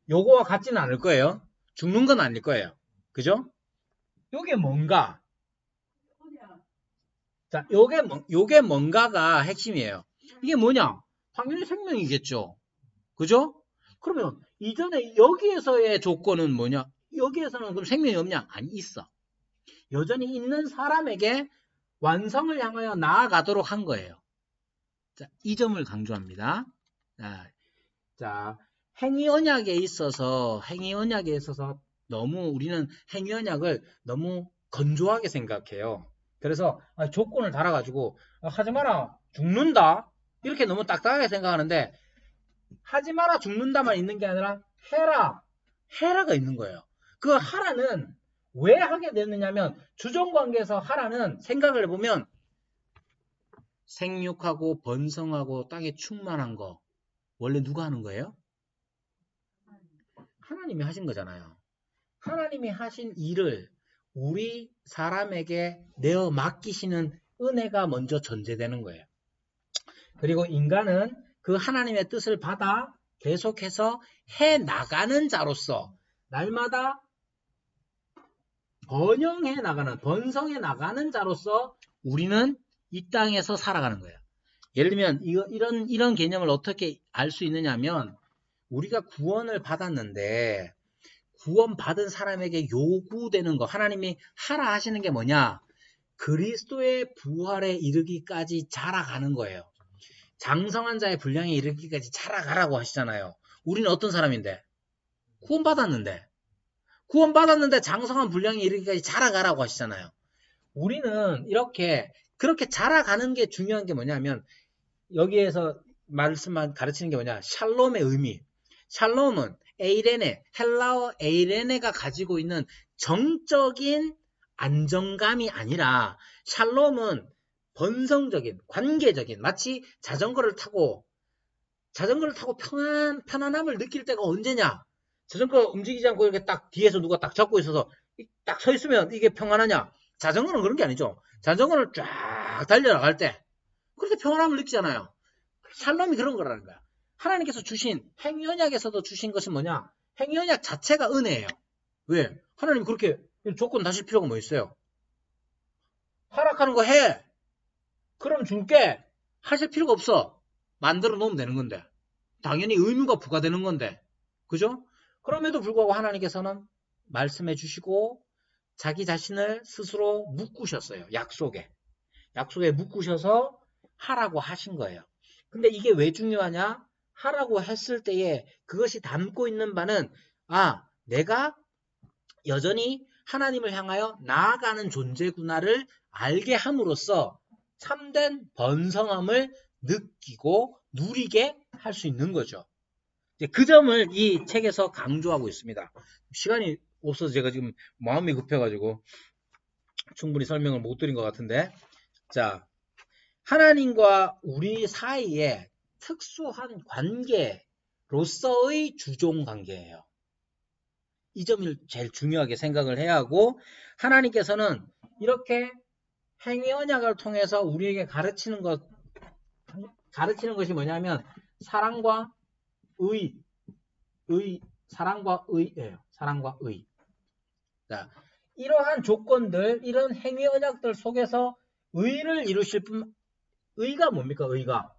요거와 같지는 않을 거예요. 죽는 건 아닐 거예요. 그죠? 요게 뭔가. 자, 요게 뭔가가 핵심이에요. 이게 뭐냐? 당연히 생명이겠죠. 그죠? 그러면 이전에 여기에서의 조건은 뭐냐? 여기에서는 그럼 생명이 없냐? 아니, 있어. 여전히 있는 사람에게 완성을 향하여 나아가도록 한 거예요. 자, 이 점을 강조합니다. 자, 행위 언약에 있어서 너무 우리는 행위 언약을 너무 건조하게 생각해요. 그래서 조건을 달아가지고 하지 마라 죽는다 이렇게 너무 딱딱하게 생각하는데, 하지 마라 죽는다만 있는 게 아니라 해라가 있는 거예요. 그 하라는 왜 하게 됐느냐면 주종관계에서 하라는 생각을 해보면 생육하고 번성하고 땅에 충만한 거 원래 누가 하는 거예요? 하나님이 하신 거잖아요. 하나님이 하신 일을 우리 사람에게 내어 맡기시는 은혜가 먼저 전제되는 거예요. 그리고 인간은 그 하나님의 뜻을 받아 계속해서 해 나가는 자로서 날마다 번영해 나가는, 번성해 나가는 자로서 우리는 이 땅에서 살아가는 거예요. 예를 들면 이런 개념을 어떻게 알 수 있느냐면 우리가 구원을 받았는데 구원받은 사람에게 요구되는 거, 하나님이 하라 하시는 게 뭐냐? 그리스도의 부활에 이르기까지 자라가는 거예요. 장성한 자의 분량에 이르기까지 자라가라고 하시잖아요. 우리는 어떤 사람인데? 구원받았는데 장성한 분량에 이르기까지 자라가라고 하시잖아요. 우리는 그렇게 자라가는 게 중요한 게 뭐냐면 여기에서 말씀만 가르치는 게 뭐냐? 샬롬의 의미. 샬롬은 에이레네, 헬라어 에이레네가 가지고 있는 정적인 안정감이 아니라 샬롬은 번성적인, 관계적인, 마치 자전거를 타고 편안함을 느낄 때가 언제냐? 자전거 움직이지 않고 이렇게 딱 뒤에서 누가 딱 잡고 있어서 딱 서 있으면 이게 평안하냐? 자전거는 그런 게 아니죠. 자전거는 쫙 달려나갈 때 그렇게 평안함을 느끼잖아요. 샬롬이 그런 거라는 거야. 하나님께서 주신 행위언약에서도 주신 것은 뭐냐? 행위언약 자체가 은혜예요. 왜? 하나님 그렇게 조건 다실 필요가 뭐 있어요? 허락하는 거 해. 그럼 줄게. 하실 필요가 없어. 만들어 놓으면 되는 건데. 당연히 의무가 부과되는 건데. 그죠? 그럼에도 불구하고 하나님께서는 말씀해 주시고 자기 자신을 스스로 묶으셨어요. 약속에 묶으셔서 하라고 하신 거예요. 근데 이게 왜 중요하냐? 하라고 했을 때에 그것이 담고 있는 바는 내가 여전히 하나님을 향하여 나아가는 존재구나를 알게 함으로써 참된 번성함을 느끼고 누리게 할 수 있는 거죠. 그 점을 이 책에서 강조하고 있습니다. 시간이 없어서 제가 지금 마음이 급해가지고 충분히 설명을 못 드린 것 같은데, 자, 하나님과 우리 사이에 특수한 관계로서의 주종 관계예요. 이 점을 제일 중요하게 생각을 해야 하고, 하나님께서는 이렇게 행위 언약을 통해서 우리에게 가르치는 것이 뭐냐면 사랑과 사랑과 의예요. 사랑과 의. 자, 이러한 조건들, 이런 행위 언약들 속에서 의를 이루실 뿐, 의가 뭡니까? 의가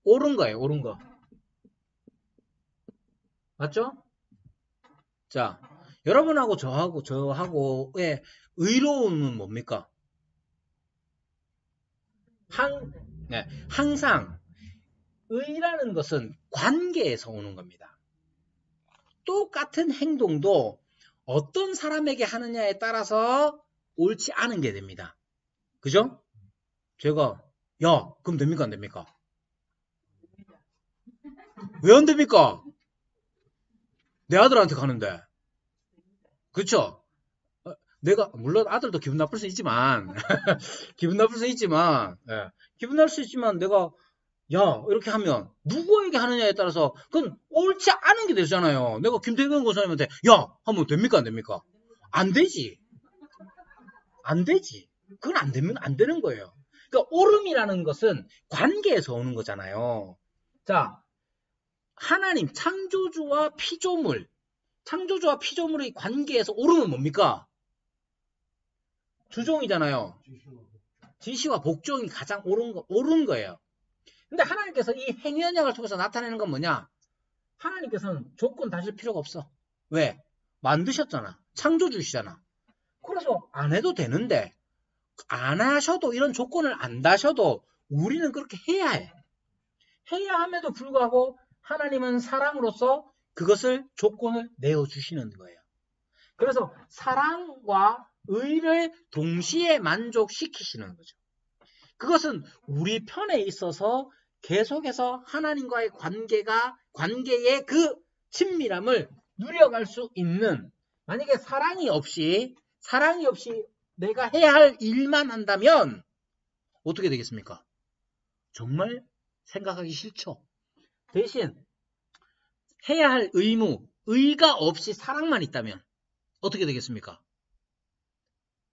옳은 거예요. 옳은 거. 맞죠? 자, 여러분하고 저하고의 의로움은 뭡니까? 항상 의라는 것은 관계에서 오는 겁니다. 똑같은 행동도 어떤 사람에게 하느냐에 따라서 옳지 않은 게 됩니다. 그죠? 제가 그럼 됩니까? 안 됩니까? 왜 안 됩니까? 내 아들한테 가는데. 그쵸? 내가 물론 아들도 기분 나쁠 수 있지만 기분 나쁠 수 있지만 내가 이렇게 하면 누구에게 하느냐에 따라서 그건 옳지 않은 게 되잖아요. 내가 김태경 고사님한테 하면 됩니까? 안 됩니까? 안 되지. 그건 안 되면 안 되는 거예요. 그러니까 옳음이라는 것은 관계에서 오는 거잖아요. 자, 하나님 창조주와 피조물의 관계에서 옳음은 뭡니까? 주종이잖아요. 지시와 복종이 가장 옳은 거예요. 근데 하나님께서 이 행위언약을 통해서 나타내는 건 뭐냐? 하나님께서는 조건 다실 필요가 없어. 왜? 만드셨잖아. 창조주시잖아. 그래서 안 해도 되는데 안 하셔도 이런 조건을 안 다셔도 우리는 그렇게 해야 해. 해야 함에도 불구하고 하나님은 사랑으로서 그것을 조건을 내어주시는 거예요. 그래서 사랑과 의를 동시에 만족시키시는 거죠. 그것은 우리 편에 있어서 계속해서 하나님과의 관계의 그 친밀함을 누려갈 수 있는, 만약에 사랑이 없이 내가 해야 할 일만 한다면 어떻게 되겠습니까? 정말 생각하기 싫죠. 대신 해야 할 의가 없이 사랑만 있다면 어떻게 되겠습니까?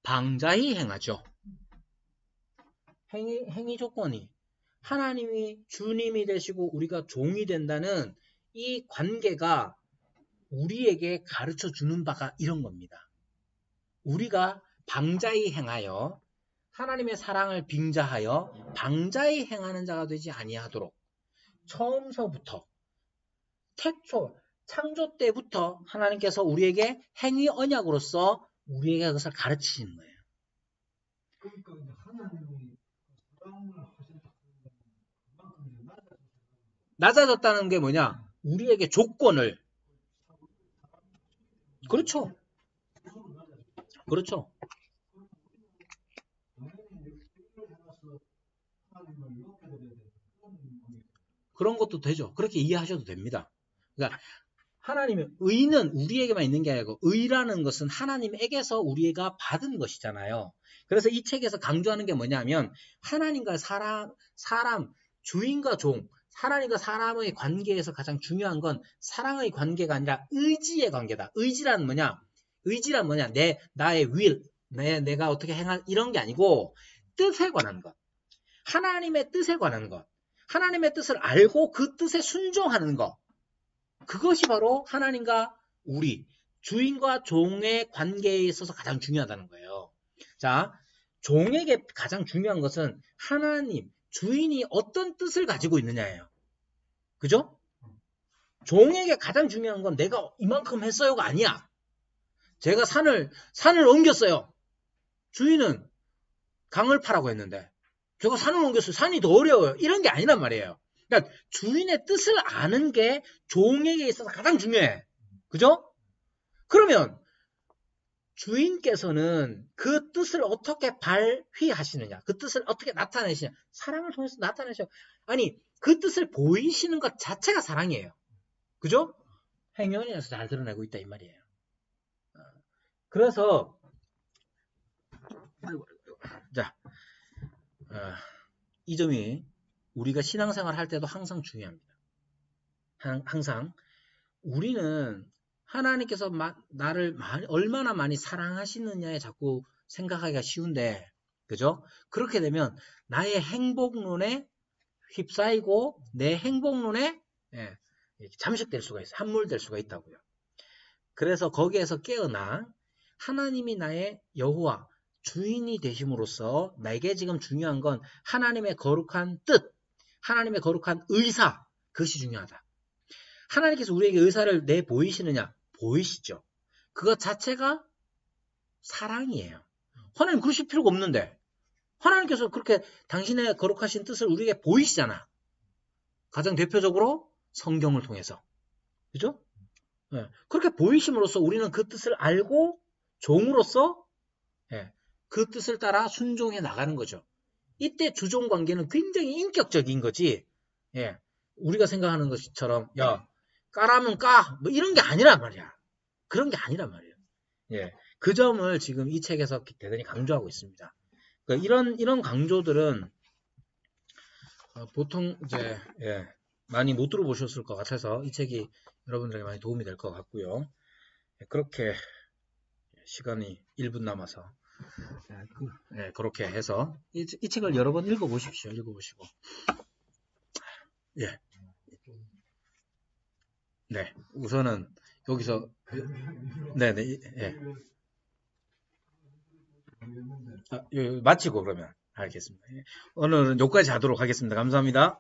방자히 행하죠. 행위 조건이 하나님이 주님이 되시고 우리가 종이 된다는 이 관계가 우리에게 가르쳐 주는 바가 이런 겁니다. 우리가 방자히 행하여 하나님의 사랑을 빙자하여 방자히 행하는 자가 되지 아니하도록 처음서부터 태초 창조 때부터 하나님께서 우리에게 행위 언약으로서 우리에게 그것을 가르치시는 거예요. 그러니까 하나님이 사랑을 하신다. 낮아졌다는 게 뭐냐? 우리에게 조건을. 그렇죠. 그렇죠. 그런 것도 되죠. 그렇게 이해하셔도 됩니다. 그러니까 하나님의 의는 우리에게만 있는 게 아니고 의라는 것은 하나님에게서 우리가 받은 것이잖아요. 그래서 이 책에서 강조하는 게 뭐냐면 하나님과 사람, 주인과 종, 하나님과 사람의 관계에서 가장 중요한 건 사랑의 관계가 아니라 의지의 관계다. 의지란 뭐냐? 의지란 뭐냐? 나의 will, 내가 어떻게 행할 이런 게 아니고 뜻에 관한 것. 하나님의 뜻에 관한 것. 하나님의 뜻을 알고 그 뜻에 순종하는 것. 그것이 바로 하나님과 우리, 주인과 종의 관계에 있어서 가장 중요하다는 거예요. 자, 종에게 가장 중요한 것은 하나님, 주인이 어떤 뜻을 가지고 있느냐예요. 그죠? 종에게 가장 중요한 건 내가 이만큼 했어요가 아니야. 제가 산을 옮겼어요. 주인은 강을 파라고 했는데 제가 산을 옮겼어요. 산이 더 어려워요. 이런 게 아니란 말이에요. 그러니까 주인의 뜻을 아는 게 종에게 있어서 가장 중요해. 그죠? 그러면 주인께서는 그 뜻을 어떻게 발휘하시느냐, 그 뜻을 어떻게 나타내시냐, 사랑을 통해서 나타내셔. 아니, 그 뜻을 보이시는 것 자체가 사랑이에요. 그죠? 행위에서 잘 드러내고 있다 이 말이에요. 그래서 자, 이 점이 우리가 신앙생활 할 때도 항상 중요합니다. 항상 우리는 하나님께서 나를 얼마나 많이 사랑하시느냐에 자꾸 생각하기가 쉬운데, 그죠? 그렇게 되면 나의 행복론에 휩싸이고 내 행복론에 잠식될 수가 있어요. 함몰될 수가 있다고요. 그래서 거기에서 깨어나 하나님이 나의 여호와 주인이 되심으로써 나에게 지금 중요한 건 하나님의 거룩한 뜻, 하나님의 거룩한 의사, 그것이 중요하다. 하나님께서 우리에게 의사를 내보이시느냐? 보이시죠. 그것 자체가 사랑이에요. 하나님 그러실 필요가 없는데 하나님께서 그렇게 당신의 거룩하신 뜻을 우리에게 보이시잖아. 가장 대표적으로 성경을 통해서. 그죠? 네. 그렇게 보이심으로써 우리는 그 뜻을 알고 종으로서 그 뜻을 따라 순종해 나가는 거죠. 이때 주종 관계는 굉장히 인격적인 거지. 우리가 생각하는 것처럼 야 까라면 까 뭐 이런 게 아니란 말이야. 그런 게 아니란 말이에요. 그 점을 지금 이 책에서 대단히 강조하고 있습니다. 그러니까 이런 강조들은 보통 이제 많이 못 들어보셨을 것 같아서 이 책이 여러분들에게 많이 도움이 될 것 같고요. 그렇게 시간이 1분 남아서 그렇게 해서 이 책을 여러 번 읽어보십시오. 읽어보시고 네, 우선은 여기서 마치고 그러면 알겠습니다. 오늘은 여기까지 하도록 하겠습니다. 감사합니다.